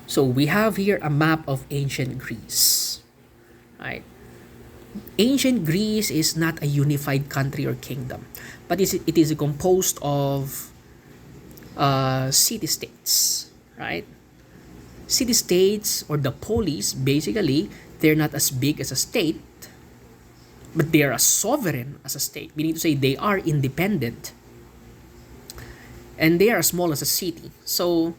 So we have here a map of ancient Greece. Right? Ancient Greece is not a unified country or kingdom, but it is composed of city states. Right? City states or the polis, basically, they're not as big as a state, but they are as sovereign as a state. Meaning to say they are independent and they are as small as a city. So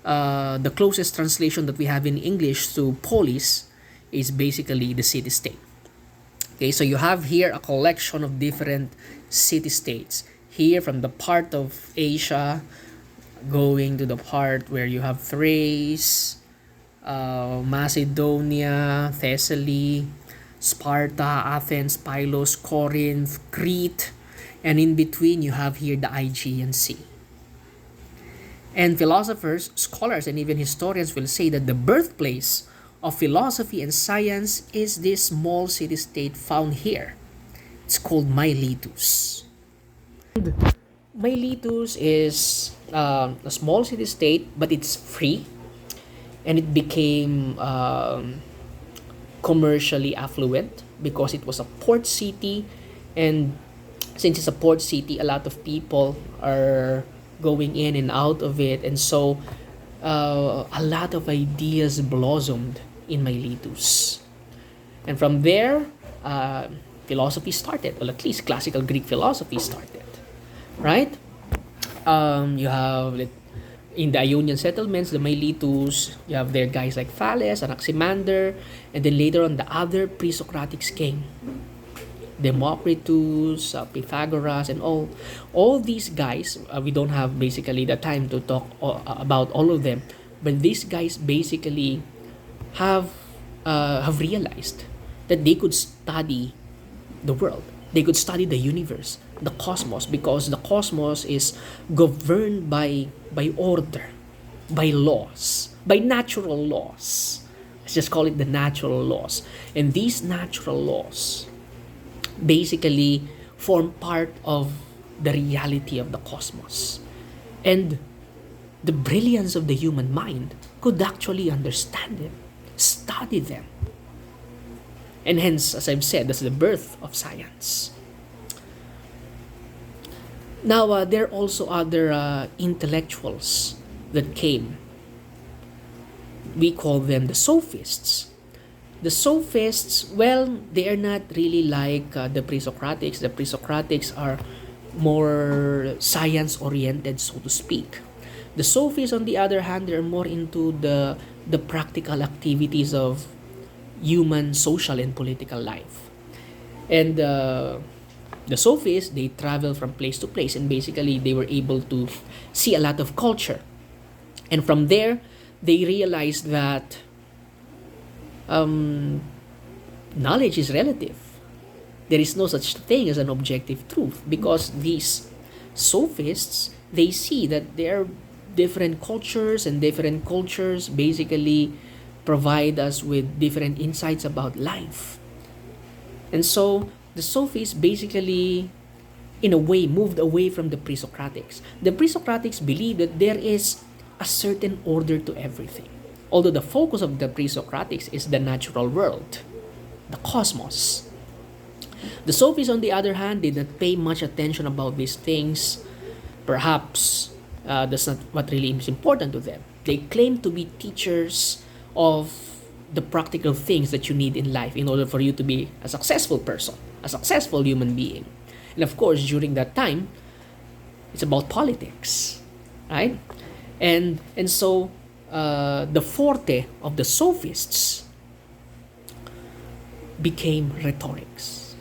the closest translation that we have in English to polis is basically the city state. Okay, so you have here a collection of different city states. Here from the part of Asia going to the part where you have Thrace, Macedonia, Thessaly, Sparta, Athens, Pylos, Corinth, Crete, and in between you have here the Aegean Sea. And philosophers, scholars, and even historians will say that the birthplace of philosophy and science is this small city state found here. It's called Miletus. Miletus is a small city state, but it's free, and it became commercially affluent because it was a port city, and since it's a port city, a lot of people are going in and out of it, and so a lot of ideas blossomed in Miletus, and from there, philosophy started, or at least classical Greek philosophy started, right? You have in the Ionian settlements, the Miletus, you have there guys like Thales, Anaximander, and then later on the other pre-Socratics came. Democritus, Pythagoras, and all these guys. We don't have basically the time to talk about all of them, but these guys basically have realized that they could study the world. They could study the universe, the cosmos, because the cosmos is governed by order, by laws, by natural laws. Let's just call it the natural laws. And these natural laws basically form part of the reality of the cosmos. And the brilliance of the human mind could actually understand them, study them. And hence, as I've said, that's the birth of science. Now, there are also other intellectuals that came. We call them the sophists. The sophists, well, they are not really like the pre-Socratics. The pre-Socratics are more science-oriented, so to speak. The sophists, on the other hand, they're more into the practical activities of human, social, and political life. And the sophists, they travel from place to place, and basically they were able to see a lot of culture. And from there, they realized that knowledge is relative. There is no such thing as an objective truth, because these sophists, they see that there are different cultures, and different cultures basically provide us with different insights about life. And so the sophists basically, in a way, moved away from the pre-Socratics. The pre-Socratics believe that there is a certain order to everything. Although the focus of the pre-Socratics is the natural world, the cosmos. The sophists, on the other hand, did not pay much attention about these things. Perhaps that's not what really is important to them. They claim to be teachers of the practical things that you need in life in order for you to be a successful person, a successful human being. And of course, during that time, it's about politics, right? And so the forte of the sophists became rhetorics,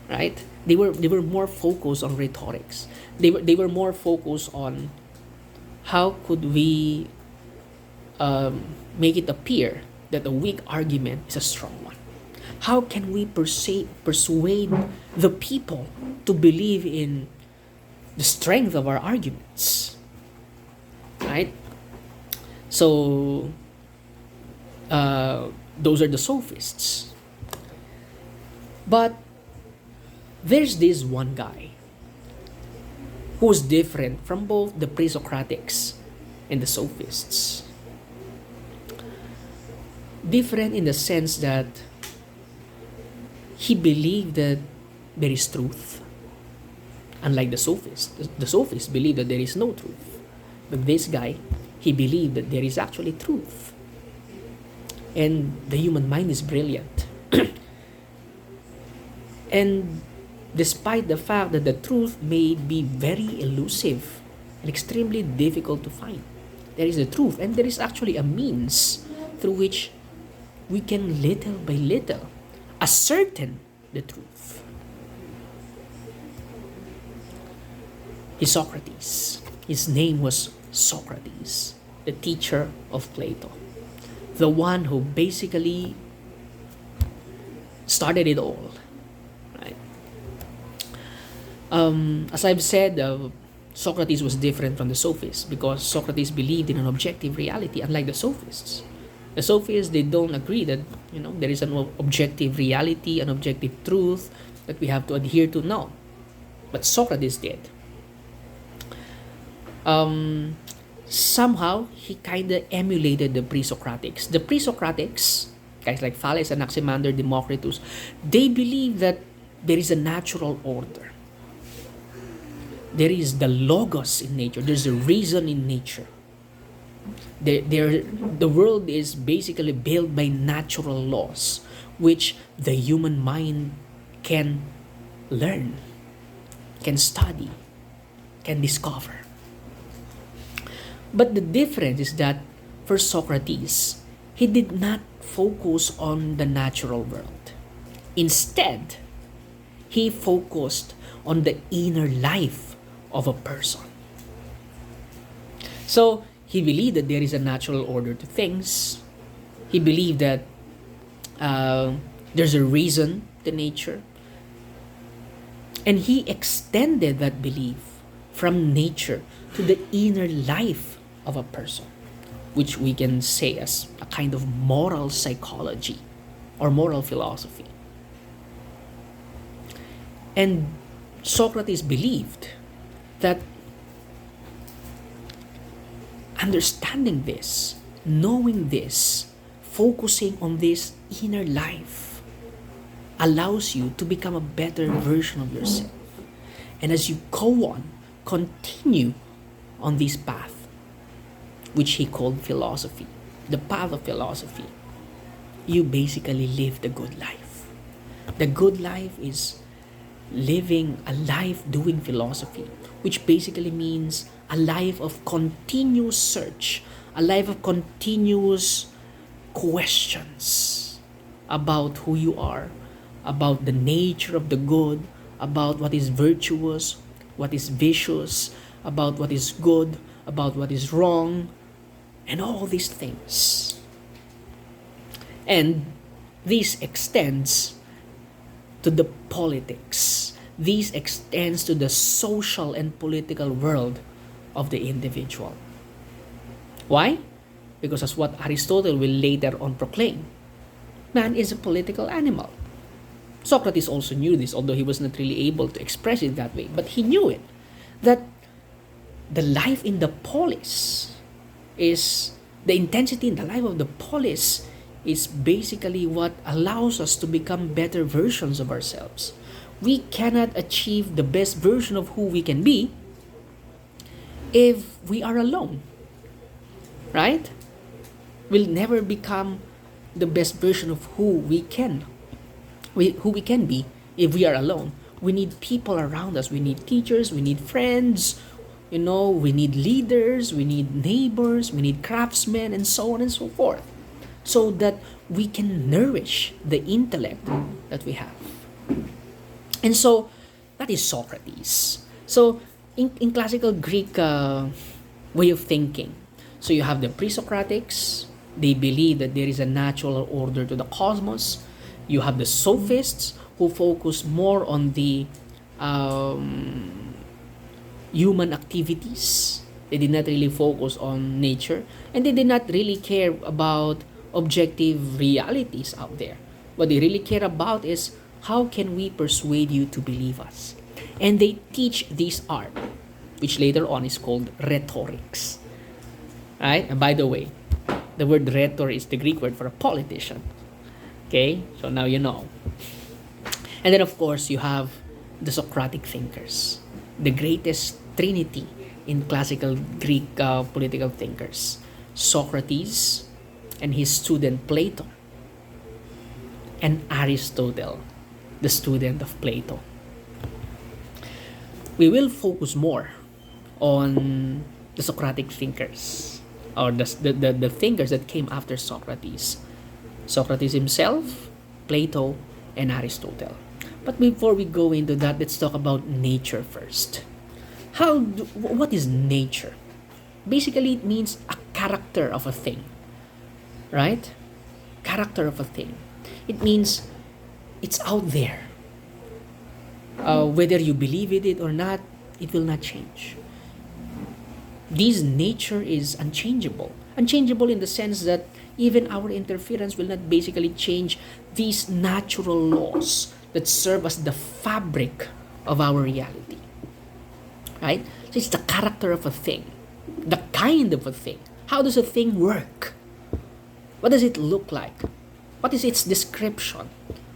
right? They were more focused on rhetorics. They were more focused on how could we make it appear that a weak argument is a strong one. How can we persuade the people to believe in the strength of our arguments, right? So those are the sophists. But there's this one guy who's different from both the pre-Socratics and the sophists. Different in the sense that he believed that there is truth. Unlike the sophists. The sophists believe that there is no truth. But this guy, he believed that there is actually truth. And the human mind is brilliant. And despite the fact that the truth may be very elusive and extremely difficult to find, there is the truth, and there is actually a means through which we can little by little ascertain the truth. Is Socrates. His name was Socrates, the teacher of Plato, the one who basically started it all. Right? As I've said, Socrates was different from the sophists because Socrates believed in an objective reality, unlike the sophists. The sophists, they don't agree that there is an objective reality, an objective truth that we have to adhere to. No, but Socrates did. Somehow he kind of emulated the pre-Socratics. The pre-Socratics, guys like Thales, Anaximander, Democritus, they believe that there is a natural order. There is the logos in nature. There's a reason in nature. The world is basically built by natural laws, which the human mind can learn, can study, can discover. But the difference is that for Socrates, he did not focus on the natural world. Instead, he focused on the inner life of a person. So, he believed that there is a natural order to things. He believed that there's a reason to nature. And he extended that belief from nature to the inner life of a person, which we can say as a kind of moral psychology or moral philosophy. And Socrates believed that understanding this, knowing this, focusing on this inner life allows you to become a better version of yourself. And as you go on, continue on this path, which he called philosophy, the path of philosophy, you basically live the good life. The good life is living a life doing philosophy, which basically means a life of continuous search, a life of continuous questions about who you are, about the nature of the good, about what is virtuous, what is vicious, about what is good, about what is wrong, and all these things. And this extends to the politics. This extends to the social and political world of the individual. Why? Because as what Aristotle will later on proclaim, man is a political animal. Socrates also knew this, although he was not really able to express it that way. But he knew it, that the life in the polis is, the intensity in the life of the polis is basically what allows us to become better versions of ourselves. We cannot achieve the best version of who we can be if we are alone, right? We'll never become the best version of who we can be if we are alone. We need people around us. We need teachers, we need friends, we need leaders, we need neighbors, we need craftsmen, and so on and so forth, so that we can nourish the intellect that we have. And so that is Socrates. So in classical Greek way of thinking, so you have the pre-Socratics. They believe that there is a natural order to the cosmos. You have the sophists who focus more on the human activities. They did not really focus on nature, and they did not really care about objective realities out there. What they really care about is how can we persuade you to believe us. And they teach this art, which later on is called rhetorics. Right? And by the way, The word rhetor is the Greek word for a politician. Okay, so now you know. And then, of course, you have the Socratic thinkers, the greatest trinity in classical Greek political thinkers: Socrates and his student Plato, and Aristotle, the student of Plato. We will focus more on the Socratic thinkers, or the thinkers that came after Socrates. Socrates himself, Plato, and Aristotle. But before we go into that, let's talk about nature first. What is nature? Basically, it means a character of a thing, right? Character of a thing. It means it's out there. Whether you believe in it or not, it will not change. This nature is unchangeable. Unchangeable in the sense that even our interference will not basically change these natural laws that serve as the fabric of our reality. Right? So it's the character of a thing, the kind of a thing. How does a thing work? What does it look like? What is its description?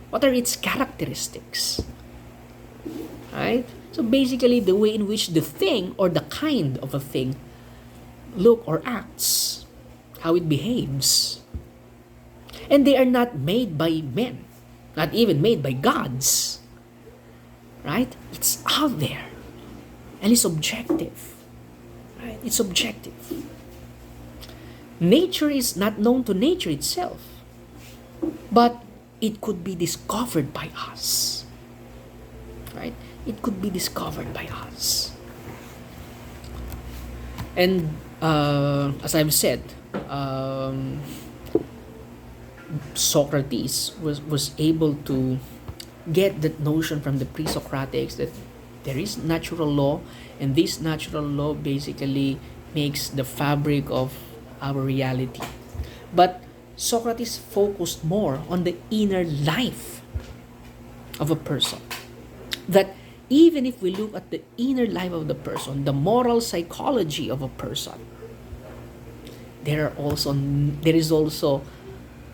What are its characteristics? Right? So basically, the way in which the thing or the kind of a thing look or acts, how it behaves. And they are not made by men, not even made by gods. Right? It's out there. And it's objective. Right? It's objective. Nature is not known to nature itself, but it could be discovered by us. Right? It could be discovered by us. And as I've said, Socrates was able to get that notion from the pre-Socratics that there is natural law, and this natural law basically makes the fabric of our reality. But Socrates focused more on the inner life of a person. That even if we look at the inner life of the person, the moral psychology of a person, there is also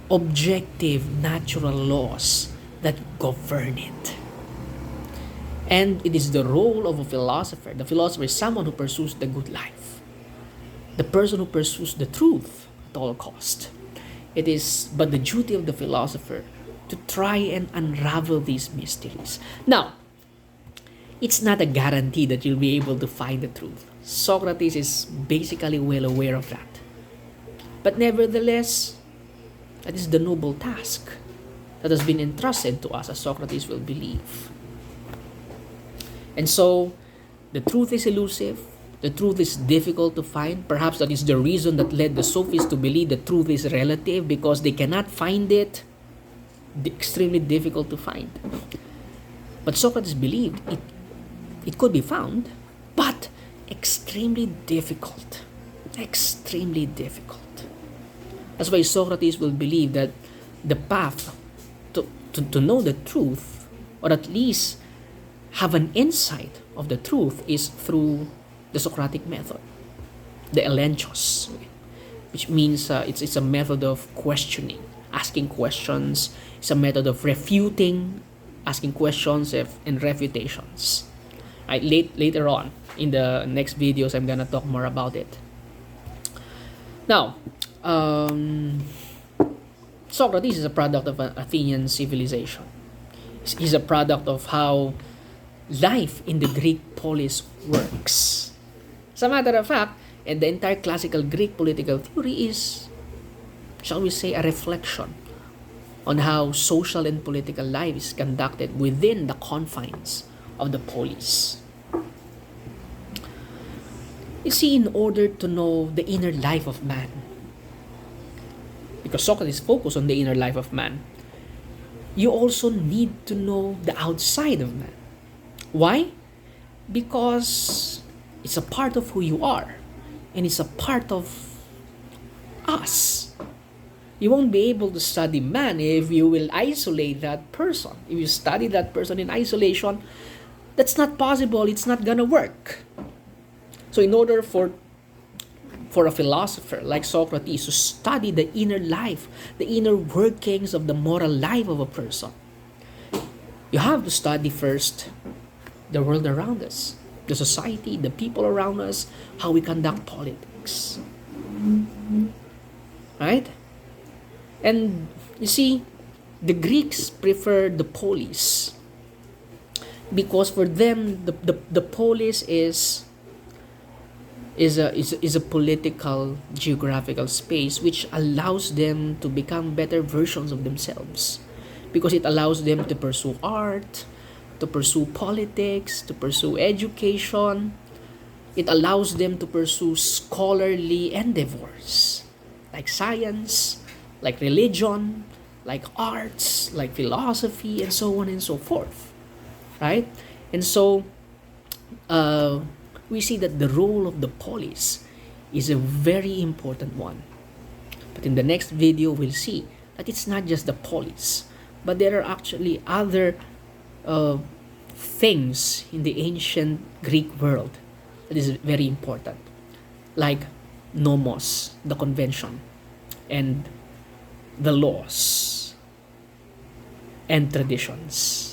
objective natural laws that govern it. And it is the role of a philosopher. The philosopher is someone who pursues the good life, the person who pursues the truth at all cost. It is but the duty of the philosopher to try and unravel these mysteries. Now, it's not a guarantee that you'll be able to find the truth. Socrates is basically well aware of that. But nevertheless, that is the noble task that has been entrusted to us, as Socrates will believe. And so, the truth is elusive. The truth is difficult to find. Perhaps that is the reason that led the Sophists to believe the truth is relative, because they cannot find it. Extremely difficult to find. But Socrates believed it could be found, but extremely difficult. Extremely difficult. That's why Socrates will believe that the path to know the truth, or at least have an insight of the truth, is through the Socratic method, the elenchos, which means it's a method of questioning, asking questions. It's a method of refuting, asking questions and refutations. Right, later on in the next videos, I'm gonna talk more about it. Now, Socrates is a product of an Athenian civilization. He's a product of how life in the Greek polis works. As a matter of fact, and the entire classical Greek political theory is, shall we say, a reflection on how social and political life is conducted within the confines of the polis. You see, in order to know the inner life of man, because Socrates focused on the inner life of man, you also need to know the outside of man. Why? Because it's a part of who you are, and it's a part of us. You won't be able to study man if you will isolate that person. If you study that person in isolation, that's not possible. It's not gonna work. So in order for for a philosopher like Socrates to study the inner life, the inner workings of the moral life of a person, you have to study first the world around us, the society, the people around us, how we conduct politics. Right? And you see, the Greeks preferred the polis because for them the polis is a political geographical space which allows them to become better versions of themselves, because it allows them to pursue art, to pursue politics, to pursue education. It allows them to pursue scholarly endeavors like science, like religion, like arts, like philosophy, and so on and so forth. Right? And so we see that the role of the polis is a very important one. But in the next video, we'll see that it's not just the polis, but there are actually other things in the ancient Greek world that is very important, like nomos, the convention, and the laws and traditions.